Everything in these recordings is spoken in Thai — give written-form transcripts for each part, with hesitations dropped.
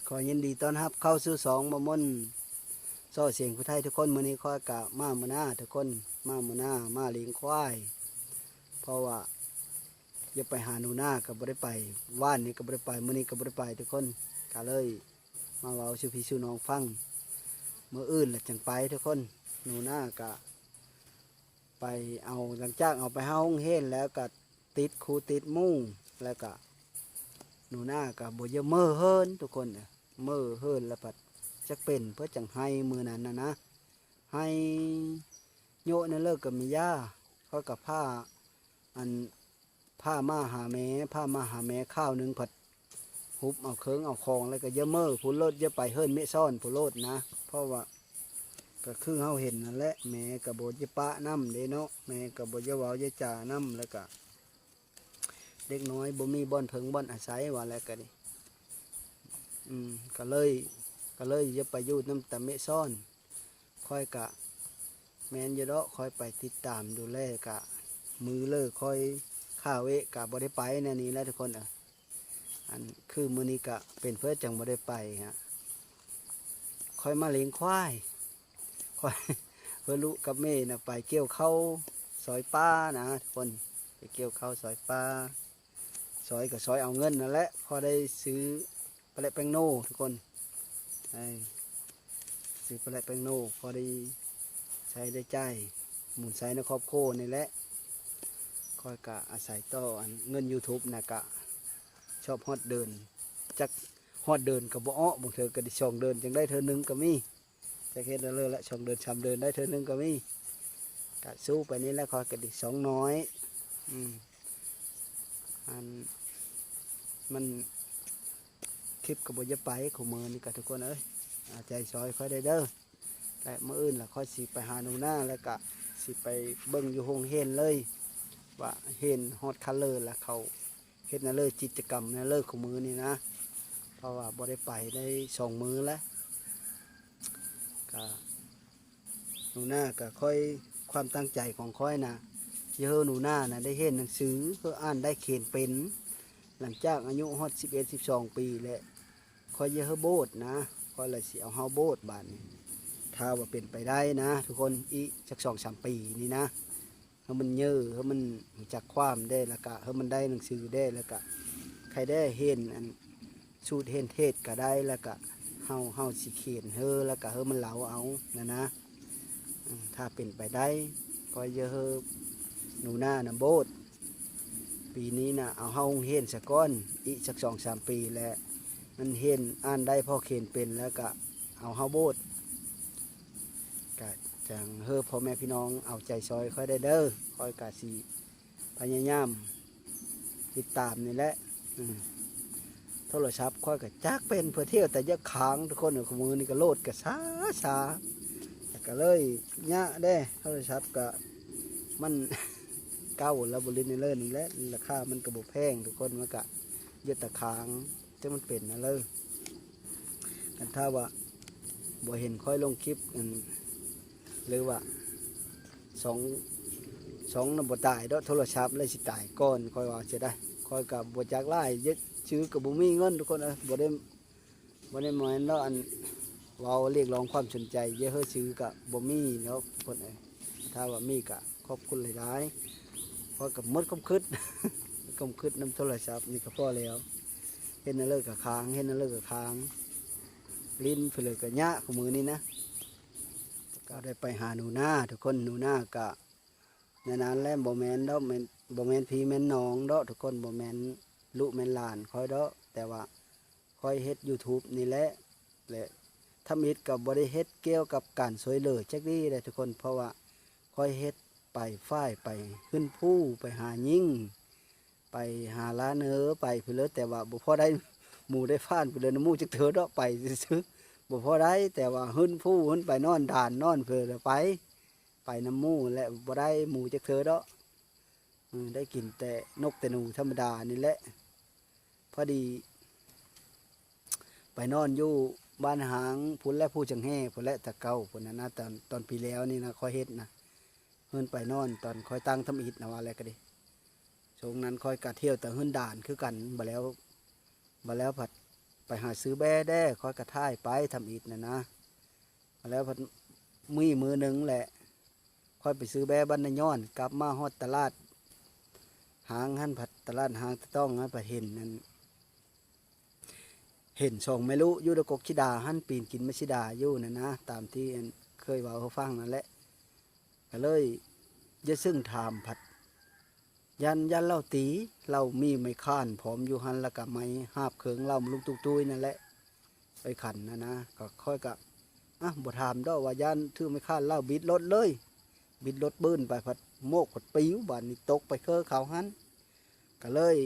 ขอยินดีต้อนรับเข้าสู่สองมะม่อนโซ่เสียงผู้ไทยทุกคนมื้อนี้ขอกะมามื้อหน้าทุกคนมามื้อหน้ามาเลี้ยงควายเพราะว่าอย่าไปหาหนูหน้าก็บ่ได้ไปว่านนี้ก็บ่ได้ไปมื้อนี้ก็บ่ได้ไปทุกคนก็เลยมาเว้าสู่พี่สู่น้องฟังมื้ออื่นล่ะจังไปทุกคนหนูหน้าก็ไปเอาหลังจากเอาไปเฮาห้องเฮ็ดแล้วก็ติดคูติดมุ้งแล้วก็หนูหน้าก็บ่เยอะเม้อเฮิรนทุกคนน่ะเม้อเฮิรนแล้วปัดจักเป็นเพื่อจังให้มือนั้นนะให้โยนั่นเลิกกับมีย่าเขากับผ้าอันผ้ามาหาแม่ผ้ามาหาแม่ข้าวหนึ่งผัดหุบเอาเคิงเอาคองแล้วก็เยอะเมื่อผู้โลดเยอะไปเฮิรนไม่ซ่อนผู้โลดนะเพราะว่าก็คือเขาเห็นนั่นแหละแม่กับโบยปะน้ำเด้เนาะแม่กับโบยเว้าเยจ่าน้ำแล้วก็เด็กน้อยบ่มีบ่อนเพิงบ่อนอาศัยว่าแล้วก็ดิก็เลยจะไปอยู่น้ำตะเมซ่อนคอยกะแมนยดอคอยไปติดตามดูแลกะมือเลิกคอยข้าวเอะกะบ่ได้ไปในนี้แล้วทุกคนอันคือมือนี้กะเป็นเพื่อจังบ่ได้ไปฮะคอยมาเลี้ยงควายคอยเพื่อลุกับเม่นะไปเกี่ยวเข้าซอยป้านะทุกคนไปเกี่ยวเข้าซอยป้าซอยกับซอยเอาเงินนั่นแหละพอได้ซื้อปลาแป้งโน่ทุกคนซื้อปลาแป้งโน่พอได้ใช้ได้ใจหมุนใช้ในครอบครัวนี่แหละคอยกะอาศัยต่อเงิน YouTube นะกะชอบฮอดเดินจักฮอดเดินกับบ่อ้อบางเธอก็ได้ช่องเดินจังได้เธอหนึ่งก็มีจะเห็นแล้วเลยละช่องเดินชำเดินได้เธอหนึ่งก็มีกะสู้ไปนี่แล้วคอยก็ได้สองน้อยมันคลิปกับบ่จะไปของมือนี่กับทุกคนใจซอยค่อยได้เด้อแต่เมื่ออื่นล่ะค่อยสิไปหาหนูหน้าแล้วก็สิไปเบิ่งอยู่ห้องเฮนเลยว่าเฮนฮอตคัลเลอร์แล้วเขาเฮ็ดนั่นเลยกิจกรรมนั่นเลยของมือนี่นะเพราะว่าบ่ได้ไปได้2 มื้อแล้วก็หนูหน้าก็ค่อยความตั้งใจของค่อยนะเยอะหนูหน้านะได้เห็นหนังสือเพื่ออ่านได้เขียนเป็นหลังจากอายุฮอด11-12 ปีแล้วค่อยเยอะโบสนะค่อยเลยสิเอาเฮาโบสบาดนี้ถ้าว่าเป็นไปได้นะทุกคนอีกสัก2-3 ปีนี่นะให้มันเยอะให้มันจากความได้แล้วก็ให้มันได้หนังสือได้แล้วก็ใครได้เห็นสูตรเห็นเทศก็ได้แล้วก็เฮาสิเขียนแล้วก็มันเหลาเอานะถ้าเป็นไปได้ก็เยอะหนูหน้านะโบสปีนี้นะเอาเฮาเห็นสักก้อนอีกสัก2-3 ปีแล้วมันเห็นอ่านได้พ่อเขียนเป็นแล้วก็เอาเฮาโบสก็จังพ่อแม่พี่น้องเอาใจซอยค่อยได้เด้อค่อยกะสีพยายามติดตามนี่แหละโทรศัพท์ค่อยก็จักเป็นเพื่อเที่ยวแต่ยักค้างทุกคนขมือนี่ก็โลดก็ช้าก็เลยยะได้โทรศัพท์ก็มันเก่าแล้วบริเวณเล่นนี่แหละราคามันกระบอกแพงทุกคนมันก็ยึดตะค้างจะมันเป็นนะเลยกันถ้าว่าบ่เห็นค่อยลงคลิปหรือว่าสองนบ่ตายแล้วโทรศัพท์เลยสิตายก่อนค่อยว่าจะได้ค่อยกับบ่จากไล่ยึดชื่อกับบ่มีเงินทุกคนบ่ได้หมายแล้วเราเรียกร้องความสนใจเยอะเฮ้ยซื้อกับบ่มีแล้วคนไหนถ้าว่ามีกะขอบคุณหลายๆพอกับมดคำคืดคำคืดน้ำโทรศัพท์นี่ก็พอแล้วเห็นนั่นเลยกับค้างเห็นนั่นเลยกับค้างลิ้นไปเลยกับหญ้าของมือนี่นะก็ได้ไปหาหนูหน้าทุกคนหนูหน้ากะในนั้นแล้วบ่แมนดอกบ่แมนพี่แมนน้องดอกทุกคนบ่แมนลูกแมนหลานคอยดอกแต่ว่าคอยเฮ็ด YouTube นี่แหละทำอิฐกับบริเฮ็ดเกี่ยวกับการสวยเหลือจักดีเลยทุกคนเพราะว่าค่อยเฮ็ดไปฝ้ายไปขึ้นผู้ไปหายิ่งไปหาล้านไปเพื่อแต่ว่าบุพอได้หมู่ได้ฟ้านไปเลยน้ำมูจักเถอดอกไปซื้อบุพอได้แต่ว่าขึ้นผู้ขึ้นไปนอนด่านนอนเพื่อไปน้ำมูและบุได้หมู่จักเถอดอกได้กินแต่นกแต่หนูธรรมดานี่แหละพอดีไปนอนอยู่บ้านหางพุ่นและผู้จังแห่พุ่นและตะเก้าพุ่นนะตอนปีแล้วนี่นะคอยเฮ็ดนะเฮินไปนอนตอนคอยตั้งทำอิฐนะว่าอะไรก็ดีช่วงนั้นคอยกะเที่ยวแต่เฮินด่านคือกันบ่แล้วผัด ไปหาซื้อแบ่แด้ค่อยกระท่ายไปทำอิฐนะแล้วพันมีมือหนึ่งแหละค่อยไปซื้อแบ่บ้านนายย้อนกลับมาฮอดตลาดหางหันผัดตลาดหางต้องหันไปเห็นนั่นเห็นช่องไม่รู้อยู่ตะกกชิดาหันปีนกินไม่ชิดาอยู่นะตามที่เคยว่าเขาฟังนั่นแหละก็เลยจะซึ่งถามผัดยันเล่าตีเรามีไม่ข้านผอมอยู่หันแล้วกับไม้หาบเขิงเล่าลุกตุกตุยนั่นแหละไปขันนะก็ค่อยกับบ่ถามดอกว่ายันถือไม่ข้านเล่าบิดรถเลยบิดรถบื้นไปผัดโมกผัดปิ้วบานนี้ตกไปเคอเขาหันก็เลย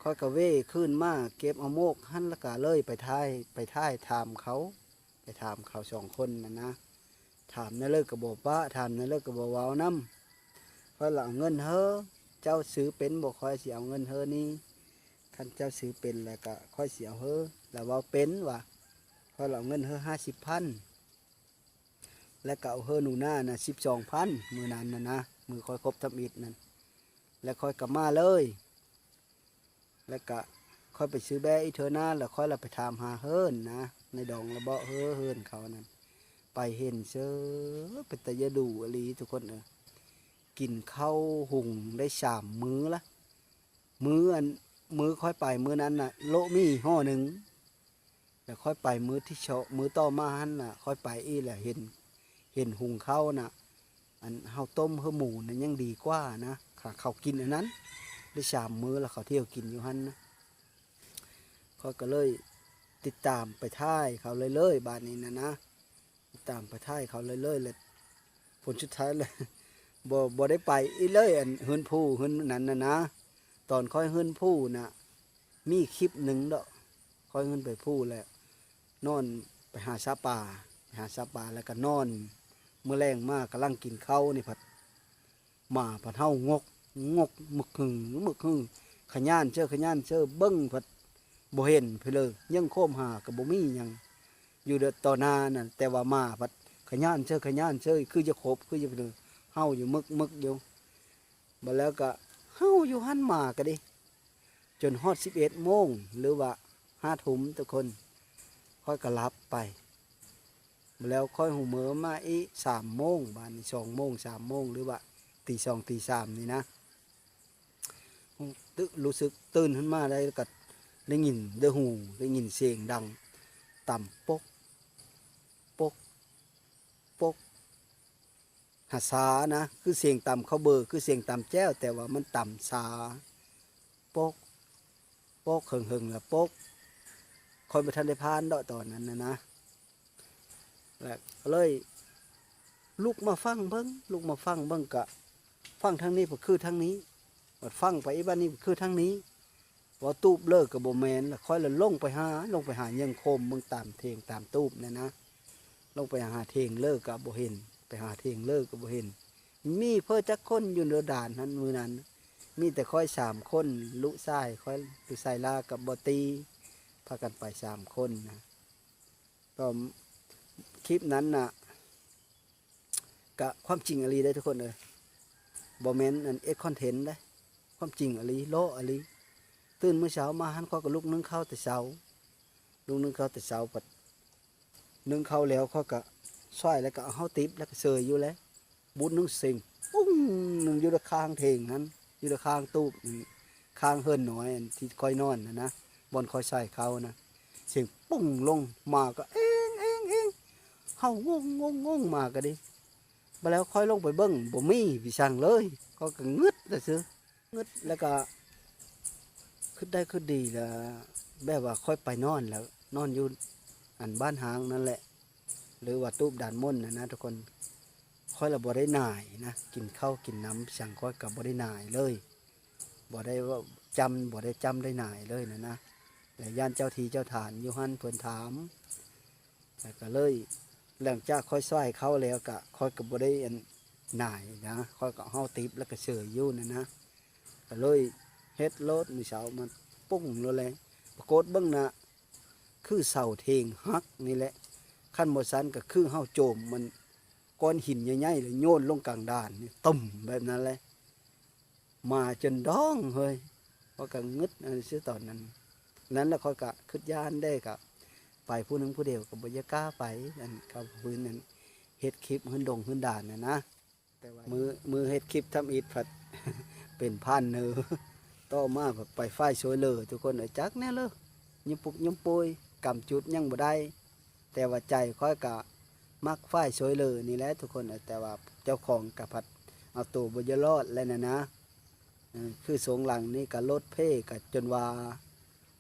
ค่อยกะเว่ขึ้นมาเก็บเอาโมกหันแล้วก็เลยไปท้ายถามเขาไปถามเขาสองคนนะถามในเลิกกับบอกว่าถามในเลิกกับบอกว่าน้ำเพราะเราเงินเฮอเจ้าซื้อเป็นบอกค่อยเสียเอาเงินเฮอนี่ท่านเจ้าซื้อเป็นแล้วก็ค่อยเสียเฮอแล้วว่าเป็นว่ะเพราะเราเงินเฮอ50,000แล้วก็เอาเฮอหนูหน้านะ12,000มือนั้นนะมือค่อยครบทำอิฐนั่นแล้วค่อยกลับมาเลยแล้วก็ค่อยไปซื้อแบอีเธอหน้าแล้วค่อยเราไปถามหาเฮิรนนะในดองระเบาะเฮิรนเขานั่นไปเห็นเชื่อเป็นตะยะดูอลีทุกคนกินข้าวหุงได้3 มื้อละมื้อค่อยไปมื้อนั้นน่ะโลมีห่อหนึ่งแล้วค่อยไปมื้อที่มื้อต่อมาหันน่ะค่อยไปอีแหละเห็นหุงข้าวน่ะอันเฮาต้มเฮาหมูนั่นยังดีกว่านะเขากินอันนั้นได้3 มื้อแล้วเขาเที่ยวกินอยู่หันนะเขาก็เลยติดตามไปท่ายเขาเลยบ้านนี้นะติดตามไปท่ายเขาเลยเลยผลสุดท้ายเลยบ่ได้ไปอีเลยอันเฮือนผู้เฮือนนั้นนะตอนค่อยเฮือนผู้น่ะมีคลิปหนึ่งเด้อค่อยเฮือนไปผู้แล้วนอนไปหาซาป่าแล้วก็นอนเมื่อแรงมากกำลังกินข้าวนี่ผัดหมาผัดเฮางกมึกหึงขย่านเชื่อเบิ้งผัดบ่เห็นไปเลยยังโคมหากับบ่มียังอยู่เดือดต่อนานั่นแต่ว่ามาผัดขย่านเชื่อคือจะครบคือจะไปเลยเฮาอยู่มึกอยู่มาแล้วก็เฮาอยู่หันมาก็ดิจนฮอด11 โมงหรือว่า5 ทุ่มทุกคนค่อยก็รับไปมาแล้วค่อยหูเมือมาอี3 โมงบ้าน2 โมง3 โมงหรือว่าตี 2ตี 3นี่นะรู้สึกตื่นขึ้นมาได้ก็ได้ยินได้ยินเสียงดังต่ำปกหาซานะคือเสียงต่ำเข้าเบอร์คือเสียงต่ำแจ้วแต่ว่ามันต่ำซาปกเฮงละปกคอยไปทันได้พานดอกตอนนั้นนะแล้วเลยลุกมาฟังเบิ้งกะฟังทางนี้ก็คือทางนี้ฟังไปบ้านนี้คือทางนี้ว่าตูบเลิกกับโบแมนแล้วค่อยเลยลงไปหายังโคมเบิ้งตามเทงตามตูบเนี่ยนะลงไปหาเทงเลิกกับโบเห็นไปหาเทงเลิกกับโบเห็นมีเพื่อจักคนอยู่เรือด่านนั้นมือนั้นมีแต่ค่อย3 คนลุทรายค่อยลุทรายลากับบอตีพากันไป3 คนนะก็คลิปนั้นน่ะกะความจริงอะไรได้ทุกคนเลยบอแมนอันคอนเทนต์ได้ความจริงอะไรโลอะไรตื่นเมื่อเช้ามาหันข้อกับลูกนึ่งข้าวแต่เช้าปัดนึ่งข้าวแล้วข้อกับซอยแล้วก็เอาข้าวติ๊บแล้วก็เสยอยู่แล้วบุญนึ่งสิ่งปุ้งนึ่งอยู่ในข้างเทงนั้นอยู่ในข้างตู้ข้างเฮิรนน้อยที่คอยนอนนะบนคอยใส่เขานะเสียงปุ้งลงมาก็เองเฮางงมาก็ดิมาแล้วค่อยลงไปเบิ้งบ่มีพี่ช่างเลยก็งึดแต่ซื้องึดแล้วก็ขึ้นได้ขึ้นดีแล้วแบบว่าค่อยไปนอนแล้วนอนอยู่อันบ้านหางนั่นแหละหรือว่าตู้ด่านม่นนะทุกคนค่อยเราบ่ได้หน่ายนะกินข้าวกินน้ำสั่งค่อยกับบ่ได้หน่ายเลยบ่ได้ว่าบ่ได้จำได้หน่ายเลยนะแต่ย่านเจ้าทีเจ้าฐานอยู่หันเพิ่นถามแต่ก็เลยหลังจากค่อยซ้อยเข้าแล้วก็ค่อยกับบ่ได้หน่ายนะค่อยก็เฮาติบแล้วก็เฉยอยู่นะก็เลยเฮ็ดรถมือเสามันปุ้งเลยปรากฏเบิ่งนะคือเสาเทงฮักนี่แหละขั้นบ่ซันก็คือเฮาโจมมันก้อนหินใหญ่ๆเลยโยนลงกลางด่านนี่ตุ่มแบบนั้นเลยมาจนดองเฮ้ยเพราะก็งึดซื้อตอนนั้น นั้นแล้วค่อยก็คิดย่านได้ก็ไปผู้หนึงผู้เดียวก็บ่อยากกล้าไปนั่นเขาพื้นนั้นเฮ็ดคลิปหื้นดงหื้นด่านน่ะนะแต่ว่ามือเฮ็ดคลิปทำอิฐผัด เป็นพันเนอ ต่อมาแบบไปไฟสวยเลยทุกคนเอ้ยจักแน่เลยยิมปุกยิมปุยกำจุดยังบ่ได้แต่ว่าใจค่อยกะมักไฟสวยเลยนี่แหละทุกคนเอ้ยแต่ว่าเจ้าของกะพัดเอาตัวบ่จะรอดแล้วนะคือสงหลังนี่กะลดเพ่กะจนว่า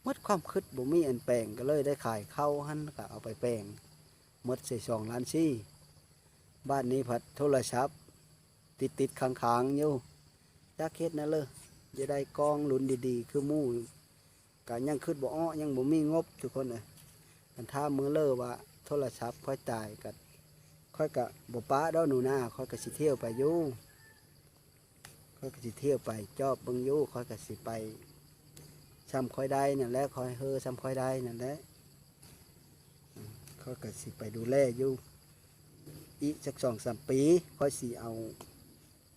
หมดความคิดบ่มีอันแปลงก็เลยได้ขายเข้าหันก็เอาไปแปลงหมดใส่2 ล้านซี่บ้านนี้ผัดโทรศัพท์ติดค้างๆอยู่จักเฮ็ดนั่นเลยจะได้กองหลุนดีๆคือหมู่ก็ยังคิดบ่อ้อยังบ่มีงบทุกคนเลยคันถ้ามือเลอว่าโทรศัพท์ค่อยตายก็ค่อยก็บ่ป้าดอกหนูนาค่อยก็สิเที่ยวไปอยู่ค่อยก็สิเที่ยวไปจอบเบิ่งอยู่ค่อยก็สิไปซ้ำค่อยได้นั่นแหละค่อยเฮอซ้ำค่อยได้นั่นแหละค่อยก็สิไปดูแลอยู่อีกสัก2-3 ปีค่อยสิเอา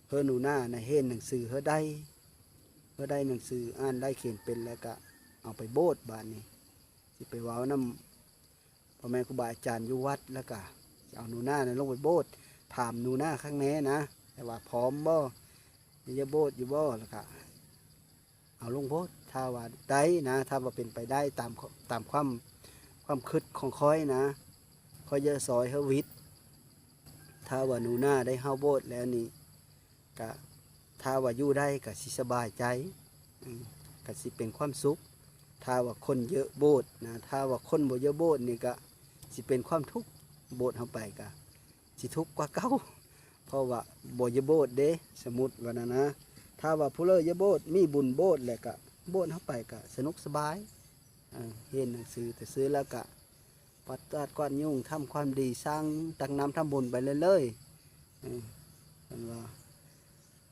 เฮอหนูนาน่ะเฮ็ดหนังสือเฮอได้หนังสืออ่านได้เขียนเป็นแล้วก็เอาไปโบสถ์บ้านนี้สิไปเว้านำพ่อแม่ครูบาอาจารย์อยู่วัดแล้วก็เอาหนูนาน่ะลงไปโบสถ์ถามหนูนาข้างแน่นะแต่ว่าพร้อมบ่จะโบสถ์อยู่บ่แล้วก็เอาลงโบสถ์ถ้าว่าได้นะถ้าว่าเป็นไปได้ตามความคิดของค่อยนะค่อยจะซอยเฮาวิทย์ถ้าว่าหนูนาได้เฮาโบสถ์แล้วนี่ก็ถ้าว่าอยู่ได้ก็สิสบายใจก็สิเป็นความสุขถ้าว่าคนเยอะโบสถ์นะถ้าว่าคนบ่เยอะโบสถ์นี่ก็สิเป็นความทุกข์โบสถ์เฮาไปก็สิทุกข์กว่าเก่าเพราะว่าบ่เยอะโบสถ์เด้สมมุติว่านะถ้าว่าผู้เลอเยอะโบสถ์มีบุญโบสถ์แล้วก็โบสถ์เฮาไปก็สนุกสบายเรียนหนังสือแต่ซื้อแล้วก็ปัดตาดกวาดยุ่งทำความดีสร้างตักน้ำทำบุญไปเรื่อยๆมันว่า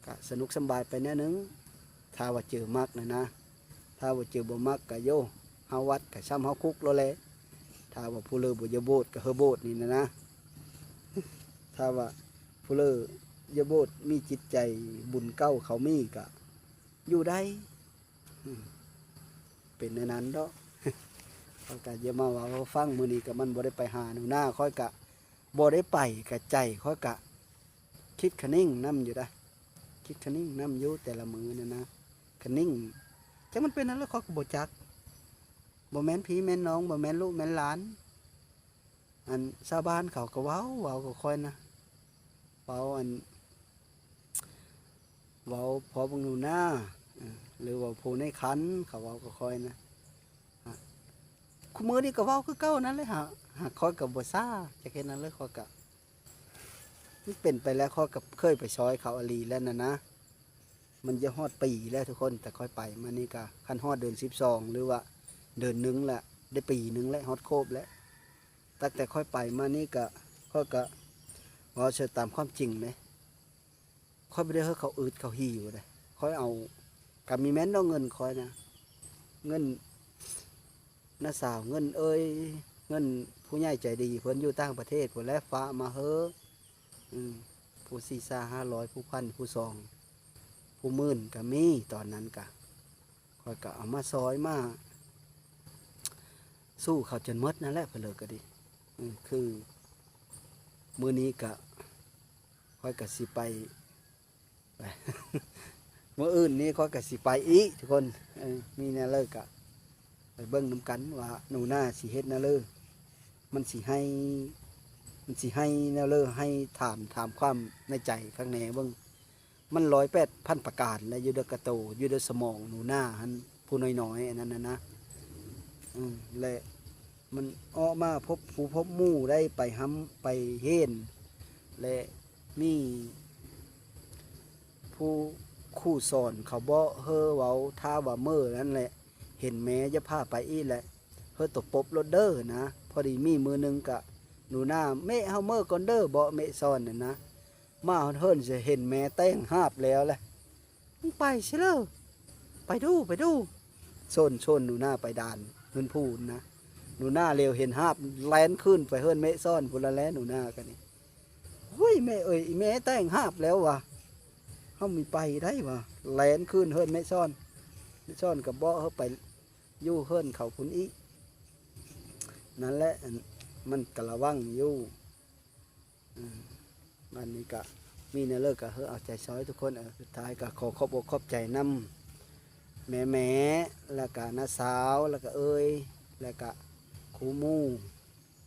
ก็สนุกสบายไปแน่นึงถ้าว่าเจอมักนะถ้าว่าเจอบ่มักก็โยเฮาวัดก็ซ้ำเฮาคุกแล้วแหละถ้าว่าผู้เลอบ่เยอะโบสถ์ก็เฮอโบสถ์นี่นะถ้าว่าผู้เลอเยอะโบสถ์มีจิตใจบุญเก้าเขามีก็อยู่ได้เป็นในนั้นเนาะเขาก็อย่ามาว่าเขาฟังมื้อนี้ก็มันบ่ได้ไปหาหนูหน้าค่อยกะบ่ได้ไปกะใจค่อยกะคิดคะนิ่งนํอยู่ได้คิดคะนิ่งนํอยู่แต่ละมื้อนั่นนะคะนิ่งจังมันเป็นนั้นแล้วเขาก็บ่จักบ่แม่นพี่แม่นน้องบ่แม่นลูกแม่นหลานอันชาวบ้านเขาก็เว้าก็ค่อยนะเว้าเว้าพอเบิ่งหนูหน้าหรือว่าผู้ในขันเขาเว้าก็ค่อยนะคุมื้อนี้ก็เว้าคือเก่านั้นเลยหากค่อยก็บ่ซ่าจักเฮ็ดนั้นเลยค่อยก็มันเป็นไปแล้วค่อยก็เคยไปซอยเขาอลีแล้วนะมันจะฮอดปีแล้วทุกคนแต่ค่อยไปมานี่ก็คันฮอดเดือน12หรือว่าเดือนนึงแหละได้ปีนึงแล้วฮอดครบแล้วตั้งแต่ค่อยไปมานี่ก็ค่อยก็ว่าเชื่อตามความจริงเลยค่อยไม่ได้ให้เขาอึดเขาหิวเลยค่อยเอากับมีแม้นเอาเงินค่อยนะเงินน้าสาวเงินเงินผู้ใหญ่ใจดีเพิ่นอยู่ต่างประเทศผู้แลฟ้ามาเฮ้อผู้400-500ผู้พันผู้2ผู้10,000ก็มีตอนนั้นก็ค่อยก็เอามาซอยมาสู้เขาจนหมดนั่นแหละเพิ่นเลยก็ดีคือมื้อนี้ก็ค่อยก็สิไป มื้ออื่นนี้ค่อยก็สิไปอีกทุกคนมีแนวเลิกกะไปเบิ่งนำกันว่าหนูหน้าสิเฮ็ดแนวเลิกมันสิให้แนวเลิกให้ถามความในใจข้างในเบิ่งมัน108,000ประการและอยู่ในกระโตอยู่ในสมองหนูหน้าหันผู้น้อยๆอันนั้นนะและมันออกมาพบผู้พบหมู่ได้ไปห้ำไปเฮ็นและมีผู้คู่สอนเขาบ่เฮอเว้าท่าว่าเมื่อนั่นแหละเห็นแม่จะพาไปอีแหละเฮอตบปบรถเด้อนะพอดีมีมือนึงกะหนูหน้าแม่เฮาเมื่อก่อนเด้อบ่แม่สอนน่ะนะมาเฮิรนจะเห็นแม่แต่งหาบแล้วแหละมึงไปใช่เลยไปดูโซนหนูหน้าไปด่านเงินพูนนะหนูหน้าเร็วเห็นหาบแลนขึ้นไปเฮิรนแม่ซ่อนพุ่นละแลหนูหน้ากันนี่เฮ้ยแม่เอ้ยแม่แต่งหาบแล้วว่ะเขามีไปได้ว่ะแลนขึ้นเฮิรนแม่ซ่อนกับบ่เขาไป อยู่เฮิรนเขาพุ่นอีกนั่นแหละมันกระวังอยู่วันนี้ก็มีแนวเลิกก็เฮอเอาใจซอยทุกคนสุดท้ายก็ขอขอบอกขอบใจนำแม่แล้วก็น้าสาวแล้วก็เอ้ยแล้วก็ครูหมู่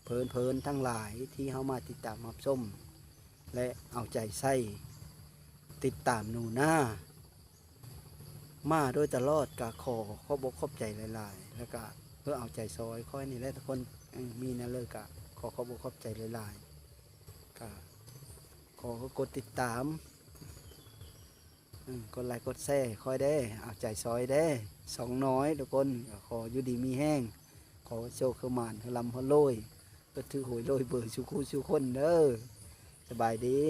เพลินทั้งหลายที่เข้ามาติดตามรับชมและเอาใจใส่ติดตามหนูหน้ามาโดยตลอดก็ขอบอกขอบใจหลายๆแล้วก็เพื่อเอาใจซอยค่อยนี่แหละทุกคนมีแนวเลิกก็ขอบอกขอบใจหลายๆก็ขอกดติดตามกดไลค์กดแชร์ค่อยได้เอาใจซอยได้สองน้อยทุกคนขออยู่ดีมีแห้งขอโชคขมานลำพะโลยก็ถือหวยโรยเบอร์ชูคู่ชูคนเด้อสบายดี